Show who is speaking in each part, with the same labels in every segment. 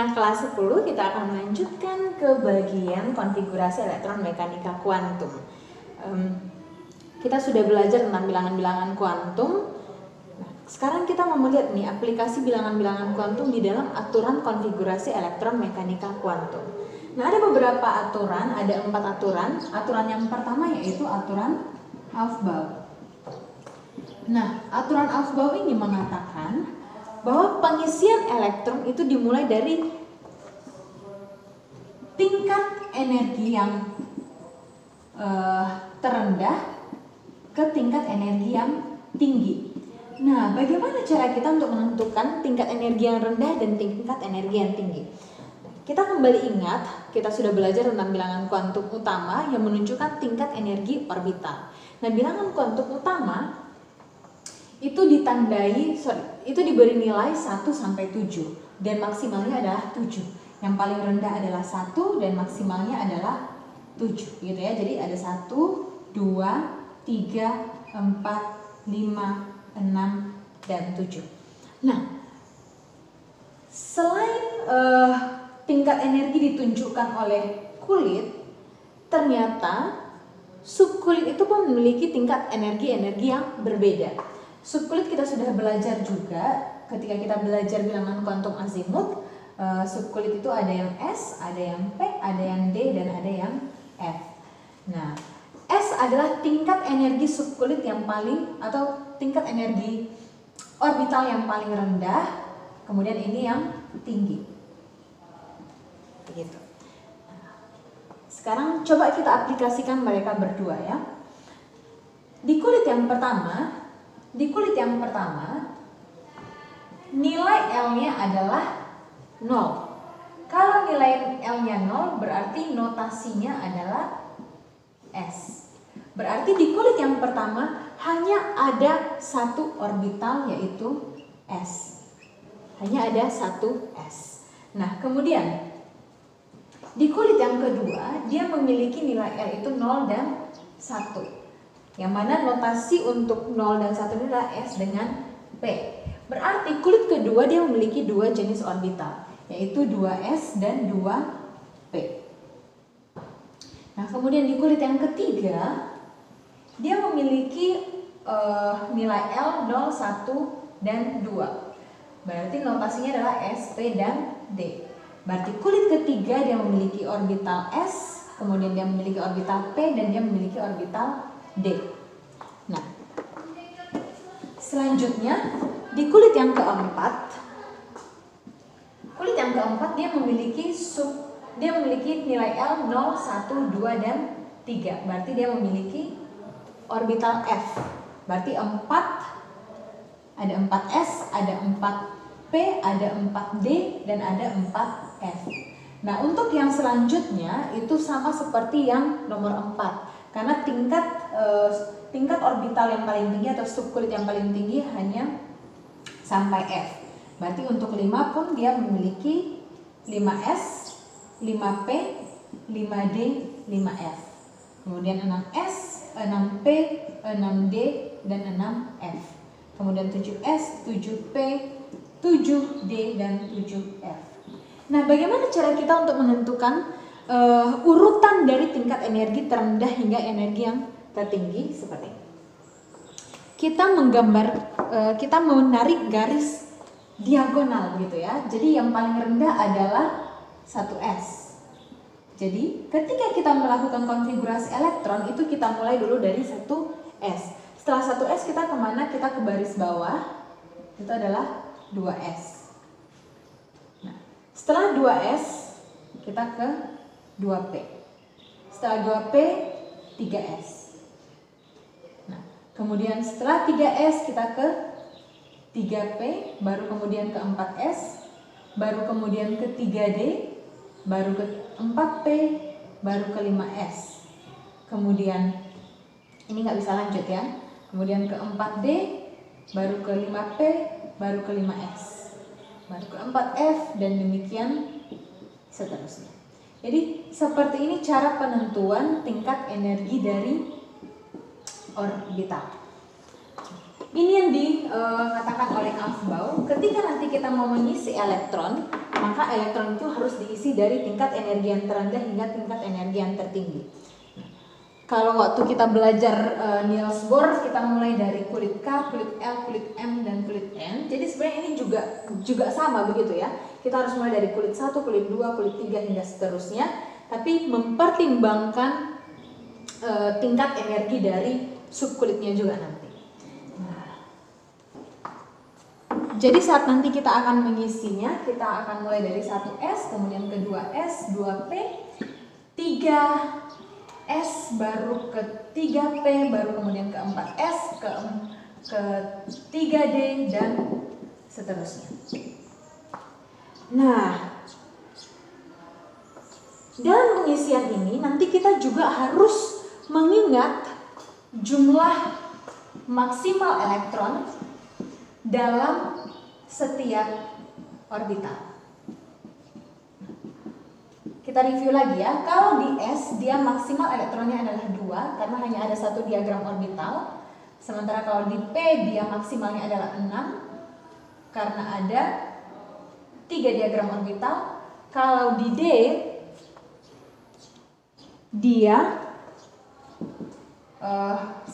Speaker 1: Nah, kelas 10 kita akan melanjutkan ke bagian konfigurasi elektron mekanika kuantum. Kita sudah belajar tentang bilangan-bilangan kuantum. Nah, sekarang kita mau melihat nih aplikasi bilangan-bilangan kuantum di dalam aturan konfigurasi elektron mekanika kuantum. Nah, ada beberapa aturan, ada 4 aturan. Aturan yang pertama yaitu aturan Aufbau. Nah, aturan Aufbau ini mengatakan bahwa pengisian elektron itu dimulai dari tingkat energi yang terendah ke tingkat energi yang tinggi. Nah, bagaimana cara kita untuk menentukan tingkat energi yang rendah dan tingkat energi yang tinggi? Kita kembali ingat, kita sudah belajar tentang bilangan kuantum utama yang menunjukkan tingkat energi orbital. Nah, bilangan kuantum utama itu diberi nilai 1 sampai 7 dan maksimalnya adalah 7. Yang paling rendah adalah 1 dan maksimalnya adalah 7 gitu ya. Jadi ada 1, 2, 3, 4, 5, 6 dan 7. Nah, selain tingkat energi ditunjukkan oleh kulit, ternyata subkulit itu pun memiliki tingkat energi-energi yang berbeda. Subkulit kita sudah belajar juga ketika kita belajar bilangan kuantum azimut. Subkulit itu ada yang S, ada yang P, ada yang D, dan ada yang F. Nah, S adalah tingkat energi subkulit yang paling, atau tingkat energi orbital yang paling rendah. Kemudian ini yang tinggi. Begitu. Sekarang coba kita aplikasikan mereka berdua ya. Di kulit yang pertama, nilai L-nya adalah 0. Kalau nilai L-nya 0 berarti notasinya adalah S. Berarti di kulit yang pertama hanya ada satu orbital yaitu S. Hanya ada satu S. Nah, kemudian di kulit yang kedua dia memiliki nilai L itu 0 dan 1. Yang mana notasi untuk 0 dan 1 ini adalah S dengan P. Berarti kulit kedua dia memiliki dua jenis orbital, yaitu 2S dan 2P. Nah, kemudian di kulit yang ketiga dia memiliki nilai L 0, 1 dan 2. Berarti notasinya adalah S, P dan D. Berarti kulit ketiga dia memiliki orbital S, kemudian dia memiliki orbital P dan dia memiliki orbital D. Nah, selanjutnya di kulit yang keempat dia memiliki nilai L 0, 1, 2 dan 3. Berarti dia memiliki orbital F. Berarti 4, ada 4S, ada 4P, ada 4D dan ada 4F. Nah, untuk yang selanjutnya itu sama seperti yang nomor 4. Karena tingkat orbital yang paling tinggi atau subkulit yang paling tinggi hanya sampai F. Berarti untuk 5 pun dia memiliki 5S, 5P, 5D, 5F. Kemudian 6S, 6P, 6D, dan 6F. Kemudian 7S, 7P, 7D, dan 7F. Nah, bagaimana cara kita untuk menentukan urutan dari tingkat energi terendah hingga energi yang tertinggi? Seperti ini. Kita menarik garis diagonal gitu ya. Jadi yang paling rendah adalah 1S. Jadi ketika kita melakukan konfigurasi elektron itu kita mulai dulu dari 1S. Setelah 1S kita kemana? Kita ke baris bawah. Itu adalah 2S. Nah, setelah 2S kita ke 2P. Setelah 2P 3S. Nah, kemudian setelah 3S kita ke 3P, baru kemudian ke 4S, baru kemudian ke 3D, baru ke 4P, baru ke 5S. Kemudian ini nggak bisa lanjut ya. Kemudian ke 4D, baru ke 5P, baru ke 5S, baru ke 4F dan demikian seterusnya. Jadi seperti ini cara penentuan tingkat energi dari orbital. Ini yang dikatakan oleh Aufbau. Ketika nanti kita mau mengisi elektron, maka elektron itu harus diisi dari tingkat energi yang terendah hingga tingkat energi yang tertinggi. Kalau waktu kita belajar Niels Bohr, kita mulai dari kulit K, kulit L, kulit M, dan kulit N. Jadi sebenarnya ini juga sama begitu ya. Kita harus mulai dari kulit 1, kulit 2, kulit 3 hingga seterusnya. Tapi mempertimbangkan tingkat energi dari subkulitnya juga nanti. Jadi saat nanti kita akan mengisinya, kita akan mulai dari 1S, kemudian ke 2S, 2P, 3S, baru ke 3P, baru kemudian ke 4S, ke 3D, dan seterusnya. Nah, dalam pengisian ini nanti kita juga harus mengingat jumlah maksimal elektron dalam setiap orbital. Kita review lagi ya. Kalau di S dia maksimal elektronnya adalah 2 karena hanya ada satu diagram orbital. Sementara kalau di P dia maksimalnya adalah 6 karena ada 3 diagram orbital. Kalau di D dia 10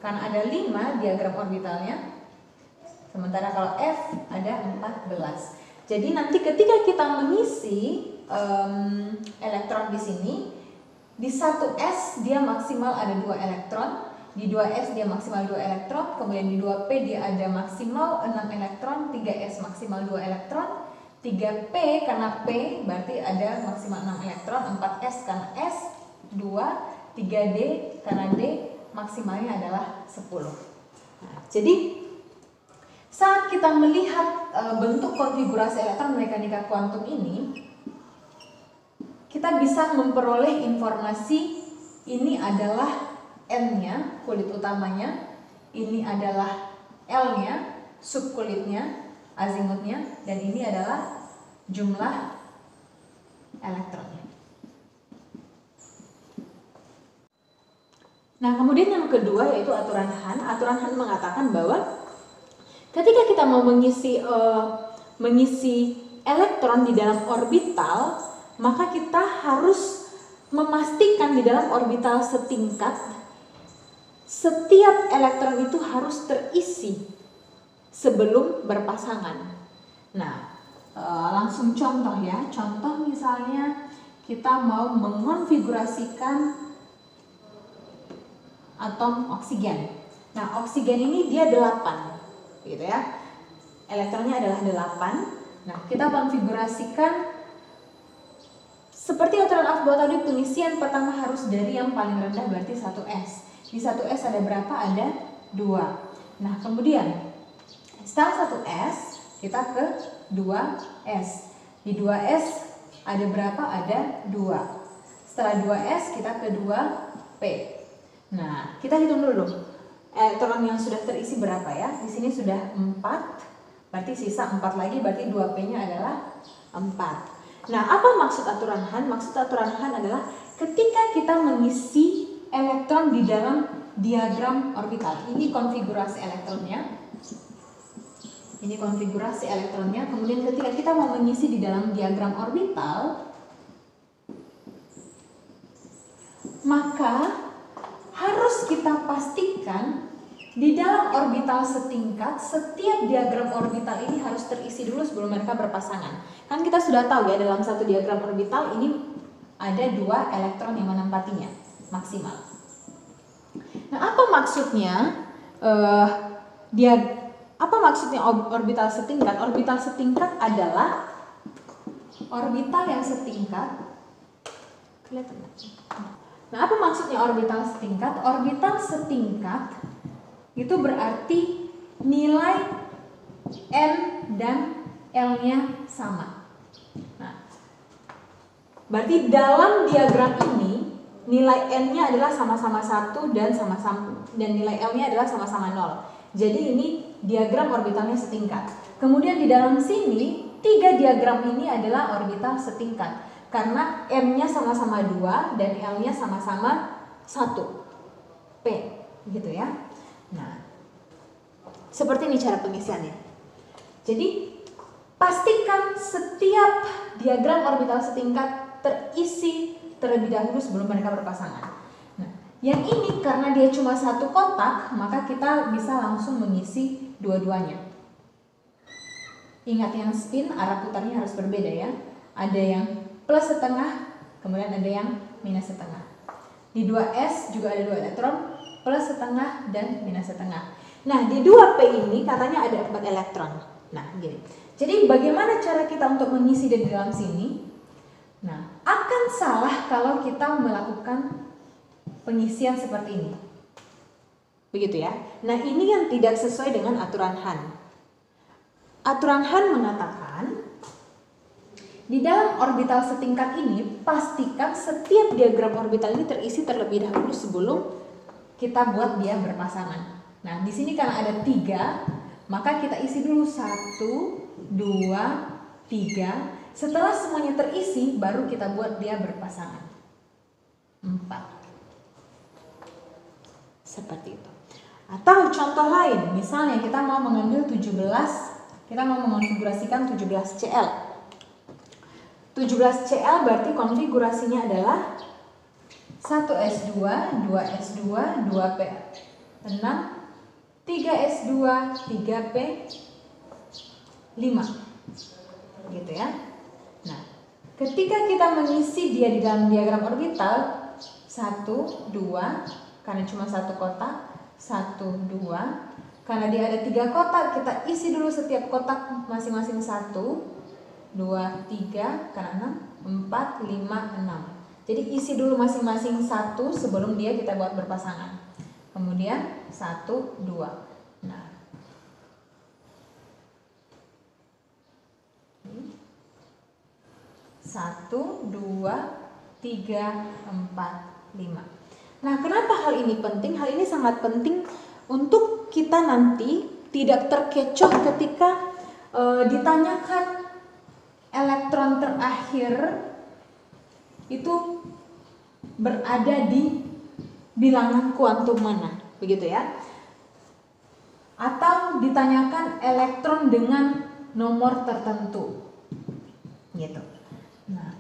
Speaker 1: karena ada 5 diagram orbitalnya. Sementara kalau F ada 14. Jadi nanti ketika kita mengisi elektron di sini, di 1S dia maksimal ada 2 elektron, di 2S dia maksimal 2 elektron, kemudian di 2P dia ada maksimal 6 elektron, 3S maksimal 2 elektron, 3P karena P berarti ada maksimal 6 elektron, 4S karena S 2, 3D karena D maksimalnya adalah 10. Nah, jadi saat kita melihat bentuk konfigurasi elektron mekanika kuantum ini, kita bisa memperoleh informasi ini adalah N-nya, kulit utamanya, ini adalah L-nya, subkulitnya, azimutnya, dan ini adalah jumlah elektronnya. Nah, kemudian yang kedua yaitu aturan Hahn. Aturan Hahn mengatakan bahwa ketika kita mau mengisi elektron di dalam orbital, maka kita harus memastikan di dalam orbital setingkat setiap elektron itu harus terisi sebelum berpasangan. Nah, langsung contoh ya. Contoh misalnya kita mau mengonfigurasikan atom oksigen. Nah, oksigen ini dia 8 gitu ya. Elektronnya adalah 8. Nah, kita konfigurasikan seperti aturan Aufbau tadi, pengisian pertama harus dari yang paling rendah berarti 1S. Di 1S ada berapa? Ada 2. Nah, kemudian setelah 1S kita ke 2S. Di 2S ada berapa? Ada 2. Setelah 2S kita ke 2P. Nah, kita hitung dulu elektron yang sudah terisi berapa ya. Di sini sudah 4, berarti sisa 4 lagi, berarti 2P-nya adalah 4. Nah, apa maksud aturan Hahn? Maksud aturan Hahn adalah ketika kita mengisi elektron di dalam diagram orbital. Ini konfigurasi elektronnya. Ini konfigurasi elektronnya. Kemudian ketika kita mau mengisi di dalam diagram orbital, maka harus kita pastikan di dalam orbital setingkat, setiap diagram orbital ini harus terisi dulu sebelum mereka berpasangan. Kan kita sudah tahu ya, dalam satu diagram orbital ini ada 2 elektron yang menempatinya maksimal. Nah, apa maksudnya apa maksudnya orbital setingkat? Orbital setingkat adalah orbital yang setingkat. Kelihatan nggak? Nah, apa maksudnya orbital setingkat? Orbital setingkat itu berarti nilai N dan L-nya sama. Nah, berarti dalam diagram ini nilai N-nya adalah sama-sama 1 dan nilai L-nya adalah sama-sama 0. Jadi ini diagram orbitalnya setingkat. Kemudian di dalam sini 3 diagram ini adalah orbital setingkat karena N-nya sama-sama 2 dan L-nya sama-sama 1. P, gitu ya. Nah, seperti ini cara pengisiannya. Jadi pastikan setiap diagram orbital setingkat terisi terlebih dahulu sebelum mereka berpasangan. Nah, yang ini karena dia cuma satu kotak, maka kita bisa langsung mengisi dua-duanya. Ingat, yang spin arah putarnya harus berbeda ya. Ada yang plus setengah, kemudian ada yang minus setengah. Di 2s juga ada 2 elektron, plus setengah dan minus setengah. Nah, di 2p ini katanya ada 4 elektron. Nah, gini. Jadi bagaimana cara kita untuk mengisi di dalam sini? Nah, akan salah kalau kita melakukan pengisian seperti ini. Begitu ya. Nah, ini yang tidak sesuai dengan aturan Hahn. Aturan Hahn mengatakan di dalam orbital setingkat ini pastikan setiap diagram orbital ini terisi terlebih dahulu sebelum kita buat dia berpasangan. Nah, di sini karena ada 3, maka kita isi dulu 1, 2, 3. Setelah semuanya terisi, baru kita buat dia berpasangan. 4. Seperti itu. Atau contoh lain, misalnya kita mau mengambil 17, kita mau mengonfigurasikan 17Cl. 17Cl berarti konfigurasinya adalah 1s2, 2s2, 2p6, 3s2, 3p5. Gitu ya. Nah, ketika kita mengisi dia di dalam diagram orbital 1, 2, karena cuma satu kotak, 1, 2. Karena dia ada 3 kotak, kita isi dulu setiap kotak masing-masing 1, 2, 3, karena 6, 4, 5, 6. Jadi isi dulu masing-masing 1 sebelum dia kita buat berpasangan. Kemudian 1, 2. Nah, 1, 2, 3, 4, 5. Nah, kenapa hal ini penting? Hal ini sangat penting untuk kita nanti tidak terkecoh ketika ditanyakan elektron terakhir itu berada di bilangan kuantum mana, begitu ya? Atau ditanyakan elektron dengan nomor tertentu, gitu. Nah,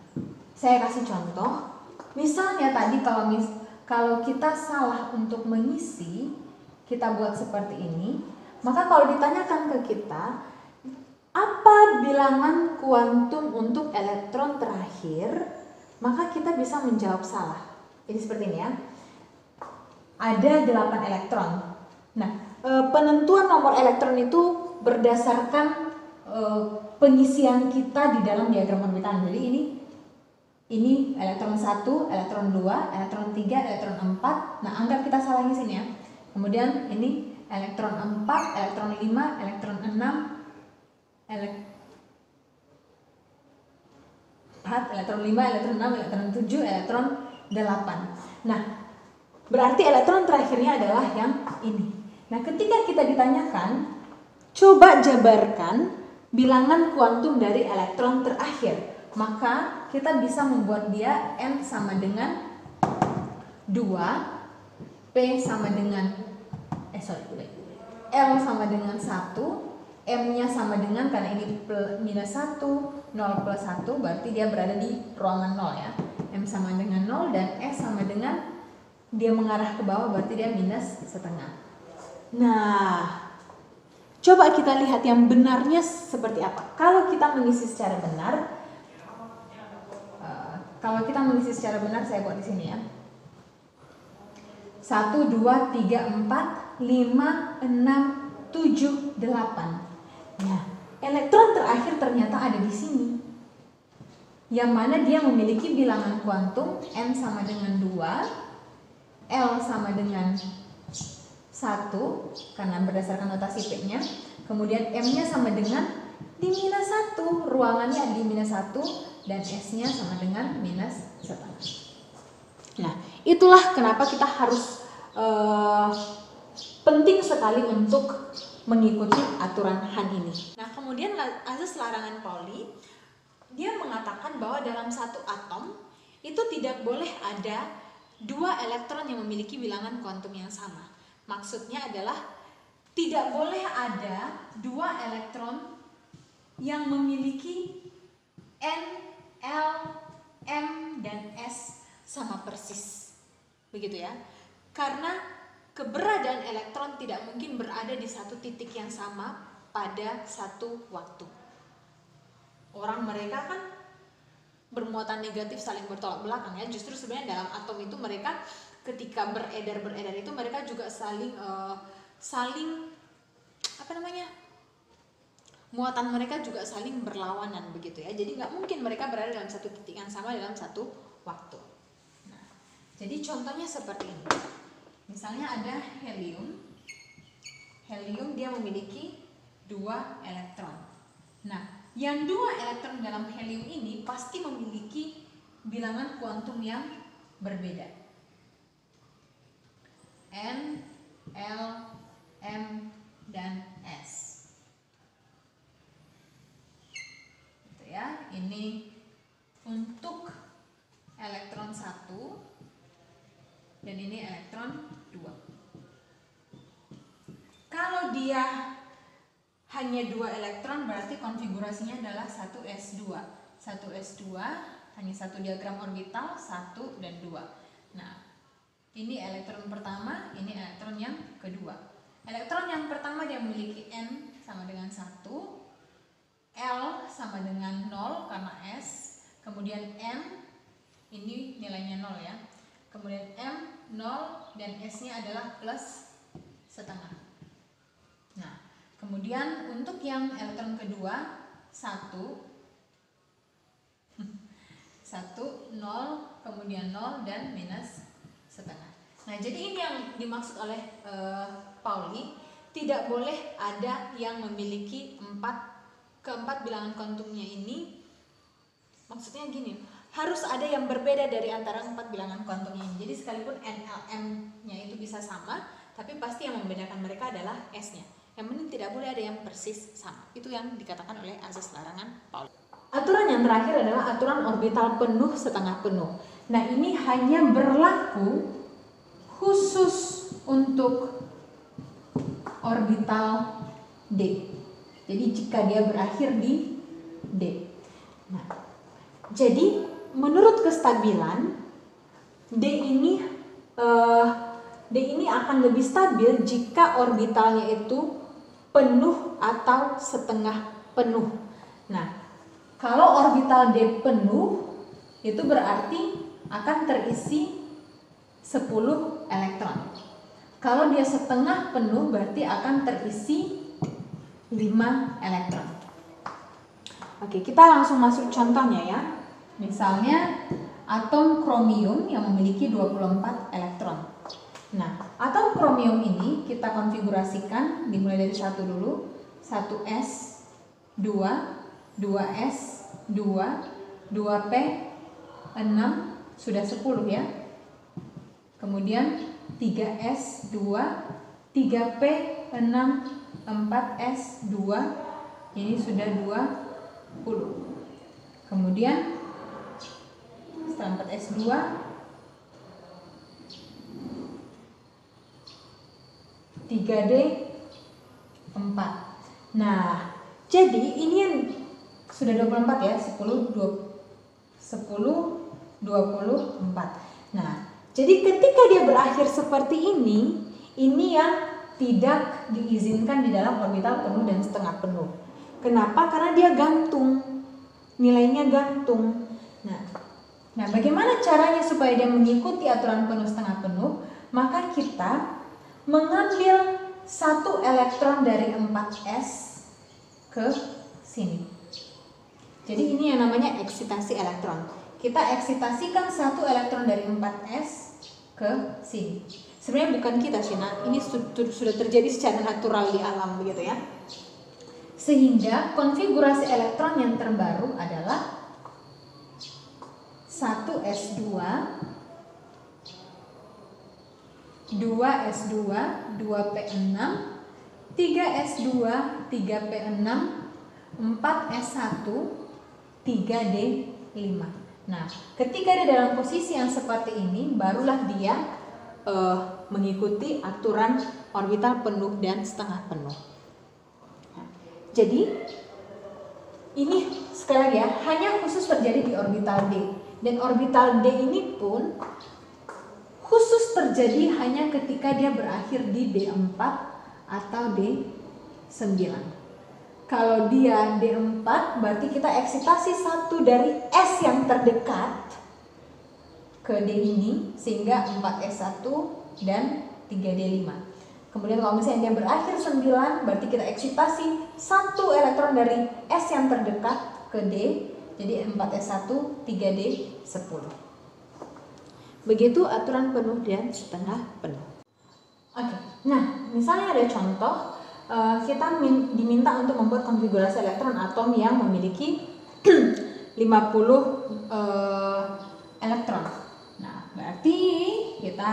Speaker 1: saya kasih contoh. Misalnya tadi kalau kita salah untuk mengisi, kita buat seperti ini, maka kalau ditanyakan ke kita apa bilangan kuantum untuk elektron terakhir, maka kita bisa menjawab salah. Jadi seperti ini ya. Ada 8 elektron. Nah, penentuan nomor elektron itu berdasarkan pengisian kita di dalam diagram orbital. Jadi ini elektron 1, elektron 2, elektron 3, elektron 4. Nah, anggap kita salah ngisi ya. Kemudian ini elektron 4, elektron 5, elektron 6, elektron 5, elektron 6, elektron 7, elektron 8. Nah, berarti elektron terakhirnya adalah yang ini. Nah, ketika kita ditanyakan, coba jabarkan bilangan kuantum dari elektron terakhir. Maka kita bisa membuat dia N sama dengan 2, P sama dengan L sama dengan 1, M-nya sama dengan, karena ini minus 1, 0 plus 1, berarti dia berada di ruangan 0 ya. M sama dengan 0 dan S sama dengan, dia mengarah ke bawah, berarti dia minus setengah. Nah, coba kita lihat yang benarnya seperti apa. Kalau kita mengisi secara benar, saya buat di sini ya. 1, 2, 3, 4, 5, 6, 7, 8. Nah, elektron terakhir ternyata ada di sini. Yang mana dia memiliki bilangan kuantum N sama dengan 2, L sama dengan 1, karena berdasarkan notasi P-nya. Kemudian M-nya sama dengan di minus 1, ruangannya di minus 1, dan S-nya sama dengan minus setengah. Nah, itulah kenapa kita harus penting sekali untuk mengikuti aturan Hahn ini. Nah, kemudian azas larangan Pauli, dia mengatakan bahwa dalam satu atom itu tidak boleh ada 2 elektron yang memiliki bilangan kuantum yang sama. Maksudnya adalah tidak boleh ada 2 elektron yang memiliki N, L, M, dan S sama persis. Begitu ya. Karena keberadaan elektron tidak mungkin berada di satu titik yang sama pada satu waktu. Orang mereka kan bermuatan negatif saling bertolak belakang ya. Justru sebenarnya dalam atom itu mereka ketika beredar itu mereka juga saling muatan mereka juga saling berlawanan begitu ya. Jadi nggak mungkin mereka berada dalam satu titik yang sama dalam satu waktu. Nah, jadi contohnya seperti ini. Misalnya ada helium. Helium dia memiliki 2 elektron. Nah, yang 2 elektron dalam helium ini pasti memiliki bilangan kuantum yang berbeda. N, L, M, dan S. Gitu ya. Ini untuk elektron 1 dan ini elektron 2. Kalau dia hanya 2 elektron berarti konfigurasinya adalah 1s2. 1s2 hanya satu diagram orbital 1 dan 2. Nah, ini elektron pertama, ini elektron yang kedua. Elektron yang pertama dia memiliki N sama dengan 1, L sama dengan 0 karena S, kemudian M ini nilainya 0 ya. Kemudian M 0 dan S-nya adalah plus setengah. Nah, kemudian untuk yang elektron kedua 1 0, kemudian 0 dan minus setengah. Nah, jadi ini yang dimaksud oleh Pauli, tidak boleh ada yang memiliki keempat bilangan kuantumnya ini. Maksudnya gini, harus ada yang berbeda dari antara 4 bilangan kuantumnya ini. Jadi sekalipun NLM-nya itu bisa sama, tapi pasti yang membedakan mereka adalah S-nya. Yang penting tidak boleh ada yang persis sama. Itu yang dikatakan oleh azas larangan Pauli. Aturan yang terakhir adalah aturan orbital penuh setengah penuh. Nah, ini hanya berlaku khusus untuk orbital D. Jadi jika dia berakhir di D. Nah, jadi menurut kestabilan D ini akan lebih stabil jika orbitalnya itu penuh atau setengah penuh. Nah, kalau orbital D penuh itu berarti akan terisi 10 elektron. Kalau dia setengah penuh berarti akan terisi 5 elektron. Oke, kita langsung masuk contohnya ya. Misalnya atom kromium yang memiliki 24 elektron. Nah, atom kromium ini kita konfigurasikan dimulai dari 1 dulu. 1s, 2, 2s, 2, 2p, 6, sudah 10 ya. Kemudian 3s, 2, 3p, 6, 4s, 2, ini sudah 20. Kemudian setelah 4s, 2, 3d, 4. Nah, jadi ini yang sudah 24 ya, 10, 24. Nah, jadi ketika dia berakhir seperti ini yang tidak diizinkan di dalam orbital penuh dan setengah penuh. Kenapa? Karena dia gantung, nilainya gantung. Nah, bagaimana caranya supaya dia mengikuti aturan penuh setengah penuh? Maka kita mengambil 1 elektron dari 4s ke sini. Jadi ini yang namanya eksitasi elektron. Kita eksitasikan 1 elektron dari 4s ke sini. Sebenarnya bukan kita sih, ini sudah terjadi secara natural di alam begitu ya. Sehingga konfigurasi elektron yang terbaru adalah 1s2, 2s2, 2p6, 3s2, 3p6, 4s1, 3d5. Nah, ketika dia dalam posisi yang seperti ini, barulah dia mengikuti aturan orbital penuh dan setengah penuh. Nah, jadi ini sekali lagi ya, hanya khusus terjadi di orbital D. Dan orbital D ini pun khusus terjadi hanya ketika dia berakhir di D4 atau D9. Kalau dia D4 berarti kita eksitasi satu dari S yang terdekat ke D ini sehingga 4S1 dan 3D5. Kemudian kalau misalnya dia berakhir 9 berarti kita eksitasi satu elektron dari S yang terdekat ke D, jadi 4S1 3D10. Begitu aturan penuh dan setengah penuh. Oke, nah misalnya ada contoh kita diminta untuk membuat konfigurasi elektron atom yang memiliki 50 elektron. Nah, berarti kita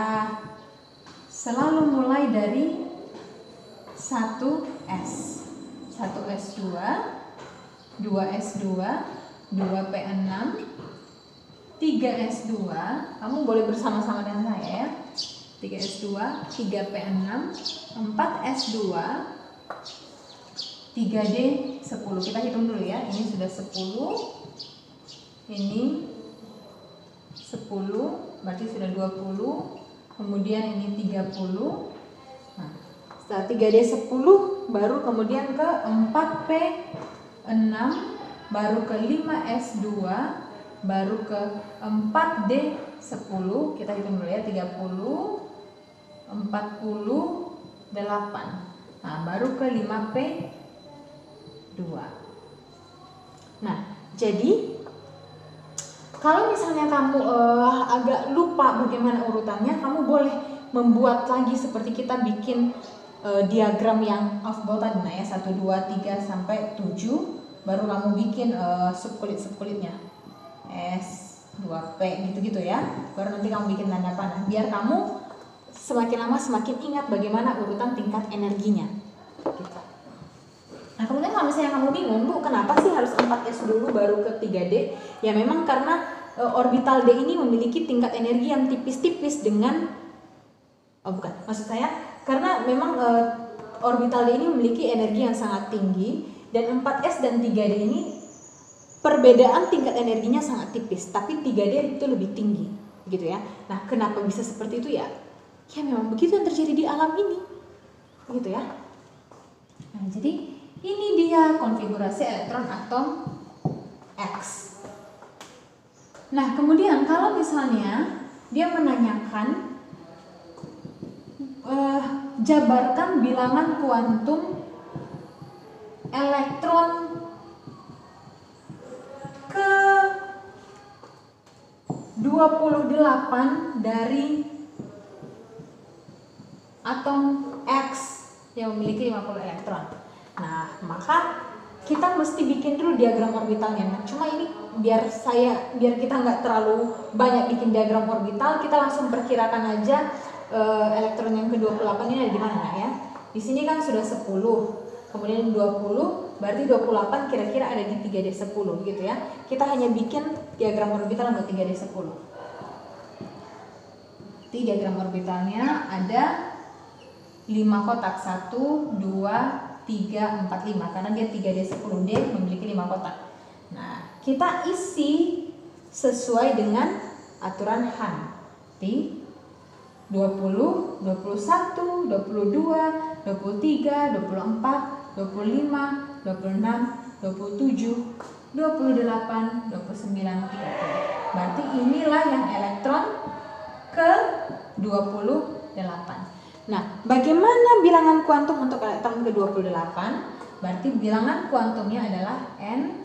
Speaker 1: selalu mulai dari 1S, 1S2, 2S2, 2P6, 3S2, kamu boleh bersama-sama dengan saya ya. 3S2, 3P6, 4S2, 3D10. Kita hitung dulu ya. Ini sudah 10. Ini 10, berarti sudah 20. Kemudian ini 30. Nah, setelah 3D10 baru kemudian ke 4P6, baru ke 5S2, baru ke 4D10. Kita hitung dulu ya. 30, 48. Nah, baru ke 5P2. Nah, jadi kalau misalnya kamu agak lupa bagaimana urutannya, kamu boleh membuat lagi seperti kita bikin diagram yang off-bow tadi, nah ya, 1, 2, 3 sampai 7, baru kamu bikin subkulit-subkulitnya S, 2P gitu-gitu ya, baru nanti kamu bikin tanda panah biar kamu semakin lama semakin ingat bagaimana urutan tingkat energinya gitu. Nah kemudian kalau misalnya kamu bingung, Bu kenapa sih harus 4S dulu baru ke 3D? Ya memang karena orbital D ini memiliki tingkat energi yang tipis-tipis dengan maksud saya karena memang orbital D ini memiliki energi yang sangat tinggi, dan 4S dan 3D ini perbedaan tingkat energinya sangat tipis, tapi 3D itu lebih tinggi gitu ya. Nah kenapa bisa seperti itu ya? Ya memang begitu yang terjadi di alam ini gitu ya. Nah jadi ini dia konfigurasi elektron atom X. Nah, kemudian kalau misalnya dia menanyakan jabarkan bilangan kuantum elektron ke 28 dari atom X yang memiliki 50 elektron. Nah, maka kita mesti bikin dulu diagram orbitalnya. Nah, cuma ini biar kita nggak terlalu banyak bikin diagram orbital, kita langsung perkirakan aja elektron yang ke-28 ini ada di mana ya. Di sini kan sudah 10, kemudian 20, berarti 28 kira-kira ada di 3D10 gitu ya. Kita hanya bikin diagram orbital untuk 3D10. Di diagram orbitalnya ada 5 kotak, 1, 2, 3, 4, 5, karena dia 3D10D memiliki 5 kotak. Nah, kita isi sesuai dengan aturan Han. Di 20, 21, 22, 23, 24, 25, 26, 27, 28, 29, 30. Berarti inilah yang elektron ke 28. Nah, bagaimana bilangan kuantum untuk elektron ke-28? Berarti bilangan kuantumnya adalah N,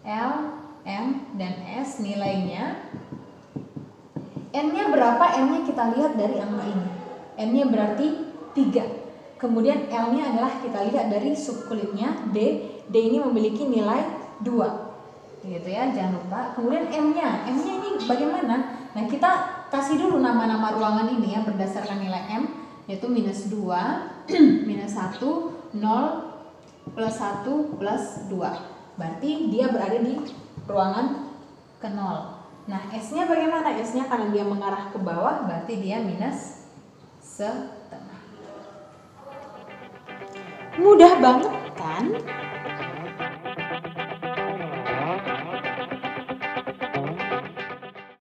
Speaker 1: L, M, dan S nilainya. N-nya berapa? N-nya kita lihat dari angka ini. N-nya berarti 3. Kemudian L-nya adalah kita lihat dari subkulitnya D. D ini memiliki nilai 2. Gitu ya, jangan lupa. Kemudian M-nya ini bagaimana? Nah, kita kasih dulu nama-nama ruangan ini ya berdasarkan nilai M. Yaitu minus 2, minus 1, 0, plus 1, plus 2. Berarti dia berada di ruangan ke 0. Nah S-nya bagaimana? S-nya karena dia mengarah ke bawah, berarti dia minus setengah. Mudah banget kan?